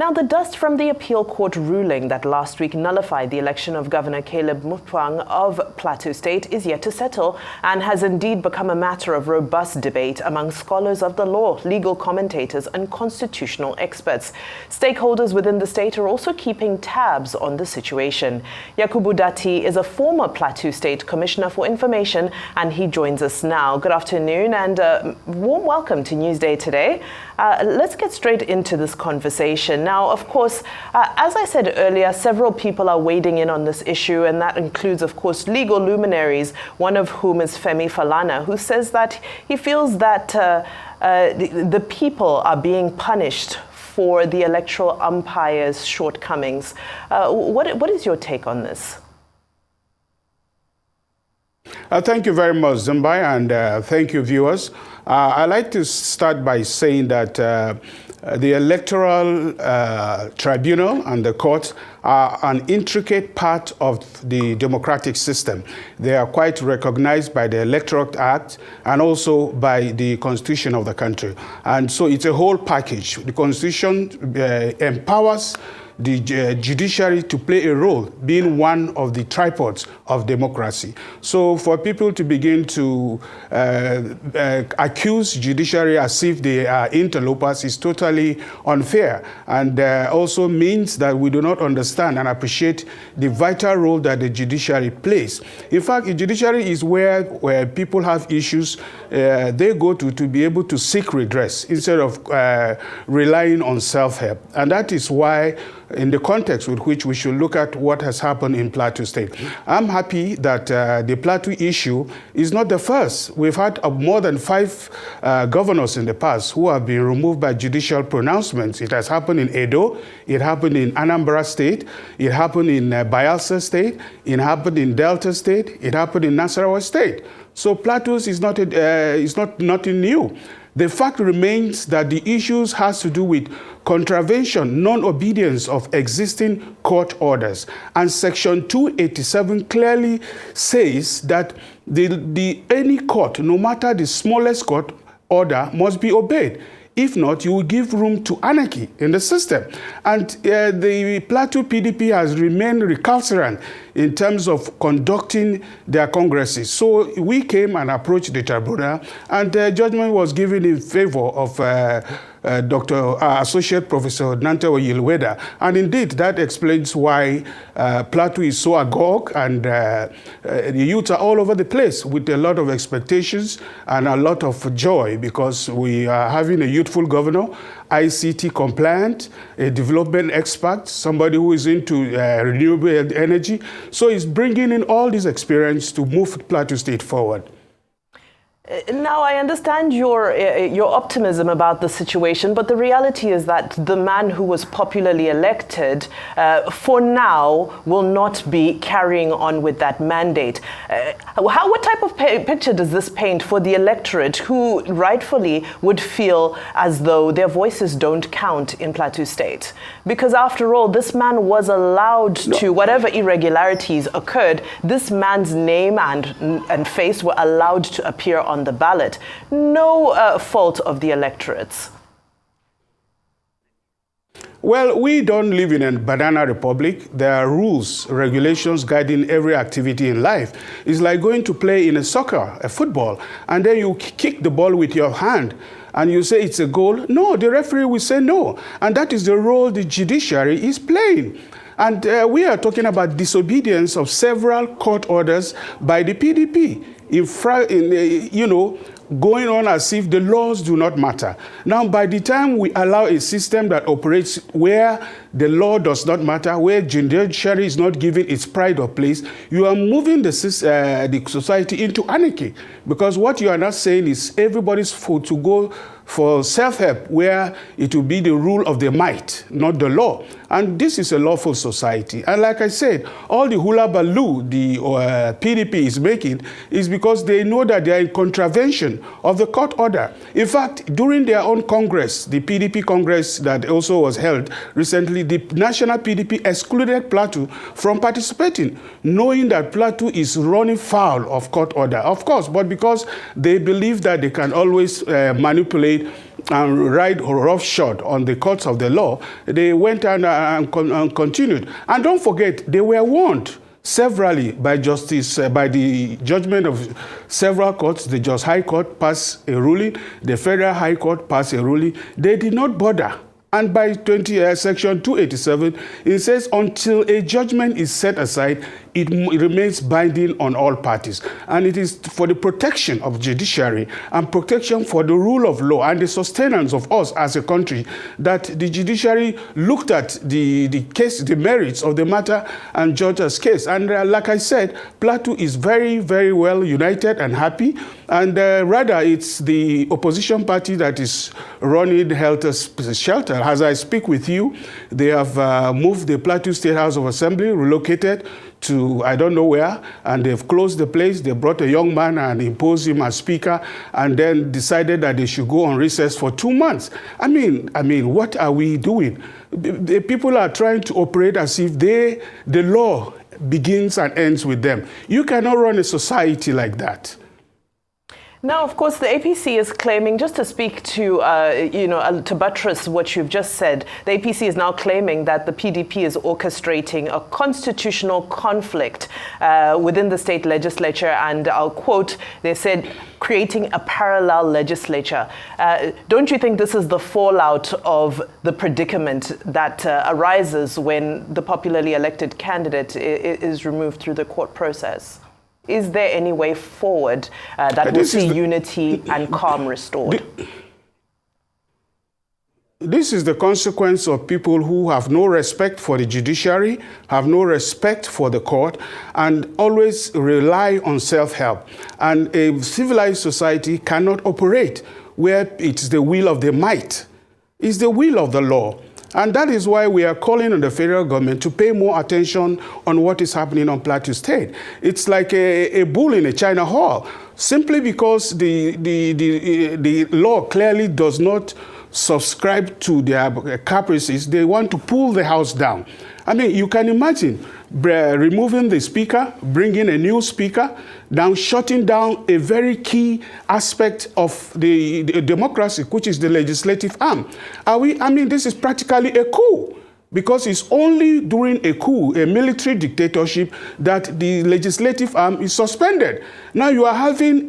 Now, the dust from the appeal court ruling that last week nullified the election of Governor Caleb Mutfwang of Plateau State is yet to settle and has indeed become a matter of robust debate among scholars of the law, legal commentators and constitutional experts. Stakeholders within the state are also keeping tabs on the situation. Yakubu Dati is a former Plateau State Commissioner for Information and he joins us now. Good afternoon and warm welcome to Newsday today. Let's get straight into this conversation. Now, of course, as I said earlier, several people are wading in on this issue, and that includes, of course, legal luminaries, one of whom is Femi Falana, who says that he feels that the people are being punished for the electoral umpire's shortcomings. What is your take on this? Thank you very much, Zimbai, and thank you, viewers. I'd like to start by saying that the Electoral Tribunal and the courts are an intricate part of the democratic system. They are quite recognized by the Electoral Act and also by the Constitution of the country. And so it's a whole package. The Constitution empowers the judiciary to play a role, being one of the tripods of democracy. So for people to begin to accuse judiciary as if they are interlopers is totally unfair, and also means that we do not understand and appreciate the vital role that the judiciary plays. In fact, the judiciary is where people have issues, they go to be able to seek redress instead of relying on self-help. And that is why, in the context with which we should look at what has happened in Plateau State. I'm happy that the Plateau issue is not the first. We've had more than 5 governors in the past who have been removed by judicial pronouncements. It has happened in Edo, it happened in Anambra State, it happened in Bayelsa State, it happened in Delta State, it happened in Nasarawa State. So Plateau is not nothing new. The fact remains that the issues has to do with contravention, non-obedience of existing court orders. And Section 287 clearly says that any court, no matter the smallest court order, must be obeyed. If not, you will give room to anarchy in the system. And the Plateau PDP has remained recalcitrant in terms of conducting their congresses. So we came and approached the tribunal, and judgment was given in favor of Associate Professor Nantewo Yilweda. And indeed, that explains why Plateau is so agog, and the youth are all over the place with a lot of expectations and a lot of joy, because we are having a youthful governor, ICT compliant, a development expert, somebody who is into renewable energy. So he's bringing in all this experience to move Plateau State forward. Now, I understand your optimism about the situation, but the reality is that the man who was popularly elected, for now, will not be carrying on with that mandate. What type of picture does this paint for the electorate, who rightfully would feel as though their voices don't count in Plateau State? Because after all, this man was allowed to, whatever irregularities occurred, this man's name and face were allowed to appear on the ballot. No fault of the electorates. Well, we don't live in a banana republic. There are rules, regulations guiding every activity in life. It's like going to play in a football, and then you kick the ball with your hand and you say it's a goal. No, the referee will say no. And that is the role the judiciary is playing. And we are talking about disobedience of several court orders by the PDP, going on as if the laws do not matter. Now, by the time we allow a system that operates where the law does not matter, where judiciary is not given its pride of place, you are moving the society into anarchy. Because what you are not saying is everybody's to go for self-help, where it will be the rule of the might, not the law. And this is a lawful society. And like I said, all the hula baloo the PDP is making is because they know that they are in contravention of the court order. In fact, during their own Congress, the PDP Congress that also was held recently, the national PDP excluded Plateau from participating, knowing that Plateau is running foul of court order. Of course, but because they believe that they can always manipulate and ride roughshod on the courts of the law, they went and continued. And don't forget, they were warned severally by the judgment of several courts. The Just High Court passed a ruling. The Federal High Court passed a ruling. They did not bother. And by Section 287, it says until a judgment is set aside, it remains binding on all parties. And it is for the protection of judiciary and protection for the rule of law and the sustenance of us as a country that the judiciary looked at the case, the merits of the matter, and judged as case. And like I said, Plateau is very, very well united and happy. And rather, it's the opposition party that is running helter-skelter. As I speak with you, they have moved the Plateau State House of Assembly, relocated to I don't know where, and they've closed the place. They brought a young man and imposed him as speaker, and then decided that they should go on recess for 2 months. I mean, what are we doing? The people are trying to operate as if the law begins and ends with them. You cannot run a society like that. Now, of course, the APC is claiming, just to speak to, to buttress what you've just said, the APC is now claiming that the PDP is orchestrating a constitutional conflict within the state legislature. And I'll quote, they said, creating a parallel legislature. Don't you think this is the fallout of the predicament that arises when the popularly elected candidate is removed through the court process? Is there any way forward that will see unity and calm restored? This is the consequence of people who have no respect for the judiciary, have no respect for the court, and always rely on self-help. And a civilized society cannot operate where it's the will of the might. It's the will of the law. And that is why we are calling on the federal government to pay more attention on what is happening on Plateau State. It's like a bull in a China hall, simply because the law clearly does not subscribe to their caprices. They want to pull the house down. I mean, you can imagine removing the speaker, bringing a new speaker, now shutting down a very key aspect of the democracy, which is the legislative arm. This is practically a coup, because it's only during a coup, a military dictatorship, that the legislative arm is suspended. Now you are having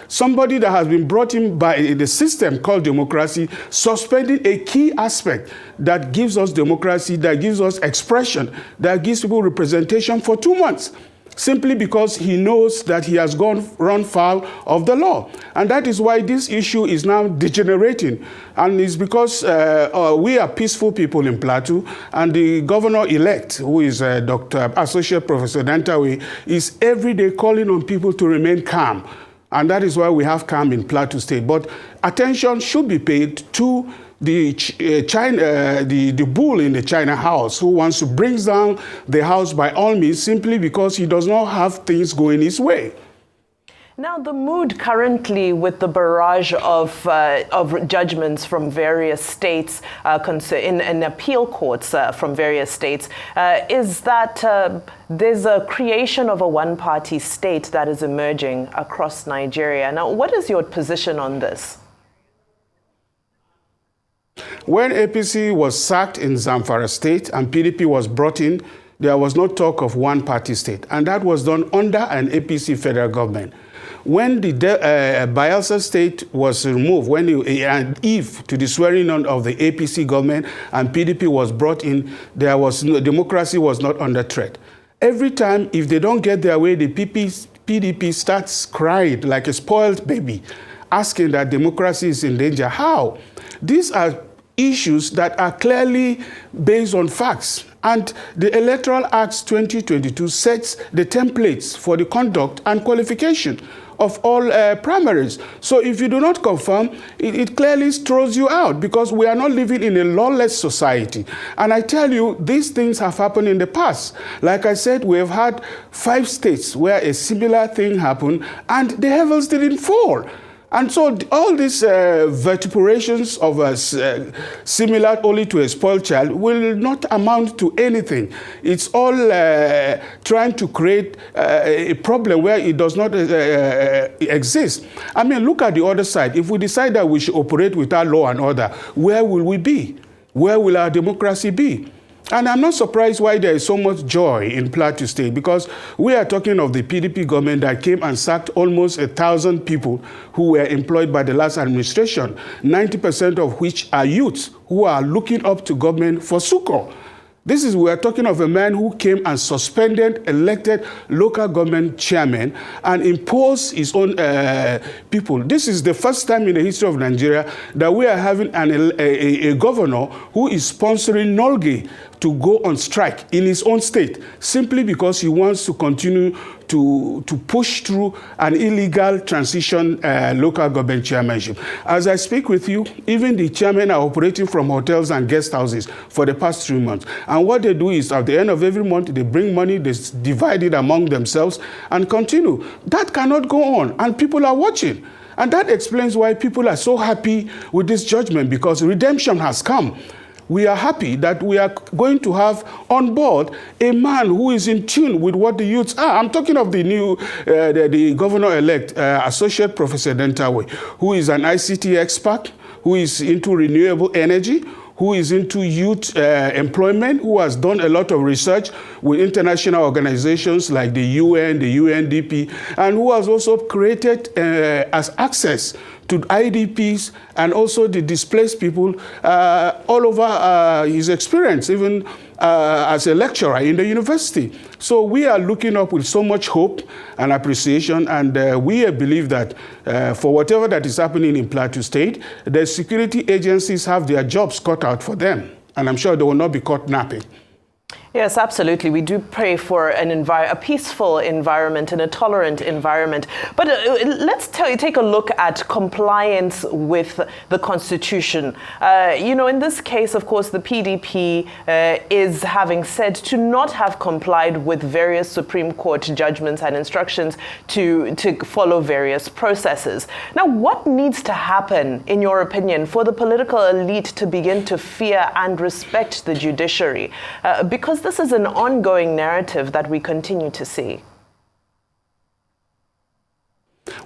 somebody that has been brought in by the system called democracy, suspending a key aspect that gives us democracy, that gives us expression, that gives people representation for 2 months, simply because he knows that he has run foul of the law. And that is why this issue is now degenerating. And it's because we are peaceful people in Plateau, and the governor-elect, who is Dr. Associate Professor Dantawe, is every day calling on people to remain calm. And that is why we have calm in Plateau State. But attention should be paid to the bull in the China house, who wants to bring down the house by all means, simply because he does not have things going his way. Now, the mood currently with the barrage of judgments from various states in appeal courts from various states is that there's a creation of a one-party state that is emerging across Nigeria. Now, what is your position on this? When APC was sacked in Zamfara State and PDP was brought in, there was no talk of one-party state. And that was done under an APC federal government. When the Bayelsa State was removed, when and eve to the swearing on of the APC government and PDP was brought in, democracy was not under threat. Every time, if they don't get their way, the PDP starts crying like a spoiled baby, asking that democracy is in danger. How? These are issues that are clearly based on facts. And the Electoral Acts 2022 sets the templates for the conduct and qualification of all primaries. So if you do not confirm, it clearly throws you out, because we are not living in a lawless society. And I tell you, these things have happened in the past. Like I said, we have had 5 states where a similar thing happened and the heavens didn't fall. And so all these vituperations of us similar only to a spoiled child will not amount to anything. It's all trying to create a problem where it does not exist. I mean, look at the other side. If we decide that we should operate without law and order, where will we be? Where will our democracy be? And I'm not surprised why there is so much joy in Plateau State, because we are talking of the PDP government that came and sacked almost 1,000 people who were employed by the last administration, 90% of which are youths who are looking up to government for succor. We are talking of a man who came and suspended elected local government chairman and imposed his own people. This is the first time in the history of Nigeria that we are having a governor who is sponsoring Nolge to go on strike in his own state simply because he wants to continue to push through an illegal transition local government chairmanship. As I speak with you, even the chairmen are operating from hotels and guest houses for the past 3 months. And what they do is at the end of every month, they bring money, they divide it among themselves and continue. That cannot go on, and people are watching. And that explains why people are so happy with this judgment, because redemption has come. We are happy that we are going to have on board a man who is in tune with what the youths are. I'm talking of the new, the governor-elect, Associate Professor Dentawe, who is an ICT expert, who is into renewable energy, who is into youth employment, who has done a lot of research with international organizations like the UN, the UNDP, and who has also created as access to IDPs and also the displaced people all over his experience, even as a lecturer in the university. So we are looking up with so much hope and appreciation, and we believe that for whatever that is happening in Plateau State, the security agencies have their jobs cut out for them, and I'm sure they will not be caught napping. Yes, absolutely. We do pray for a peaceful environment and a tolerant environment. But let's take a look at compliance with the Constitution. In this case, of course, the PDP is having said to not have complied with various Supreme Court judgments and instructions to follow various processes. Now, what needs to happen, in your opinion, for the political elite to begin to fear and respect the judiciary? Because this is an ongoing narrative that we continue to see.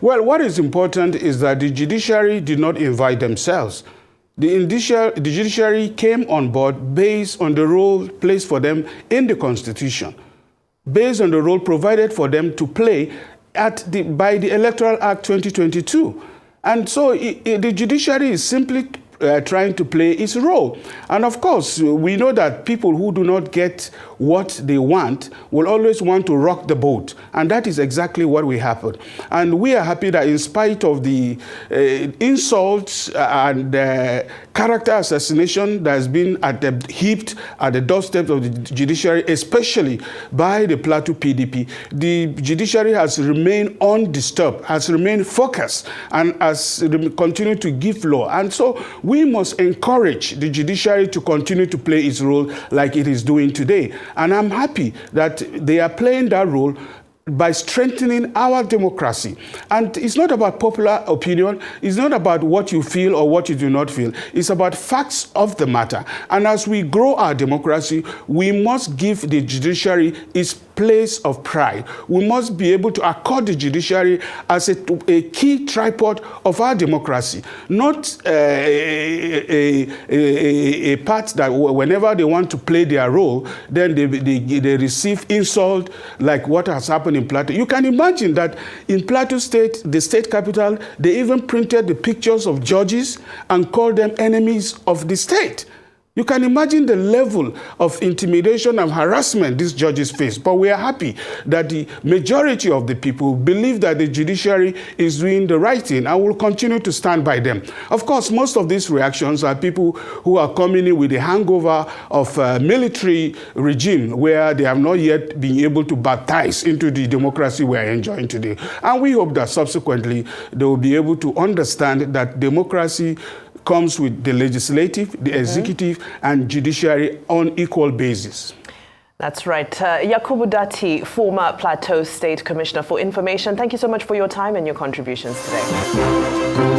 Well, what is important is that the judiciary did not invite themselves. The judiciary came on board based on the role placed for them in the Constitution, based on the role provided for them to play by the Electoral Act 2022. And so the judiciary is simply trying to play its role. And of course, we know that people who do not get what they want will always want to rock the boat. And that is exactly what will happen. And we are happy that in spite of the insults and character assassination that has been heaped at the doorstep of the judiciary, especially by the Plateau PDP, the judiciary has remained undisturbed, has remained focused, and has continued to give law. And so we must encourage the judiciary to continue to play its role like it is doing today. And I'm happy that they are playing that role by strengthening our democracy. And it's not about popular opinion. It's not about what you feel or what you do not feel. It's about facts of the matter. And as we grow our democracy, we must give the judiciary its place of pride. We must be able to accord the judiciary as a key tripod of our democracy, not a part that whenever they want to play their role, then they receive insult like what has happened in Plateau. You can imagine that in Plateau State, the state capital, they even printed the pictures of judges and called them enemies of the state. You can imagine the level of intimidation and harassment these judges face. But we are happy that the majority of the people believe that the judiciary is doing the right thing and will continue to stand by them. Of course, most of these reactions are people who are coming in with the hangover of a military regime where they have not yet been able to baptize into the democracy we are enjoying today. And we hope that subsequently they will be able to understand that democracy comes with the legislative, the executive, and judiciary on equal basis. That's right. Yakubu Dati, former Plateau State Commissioner for Information, thank you so much for your time and your contributions today.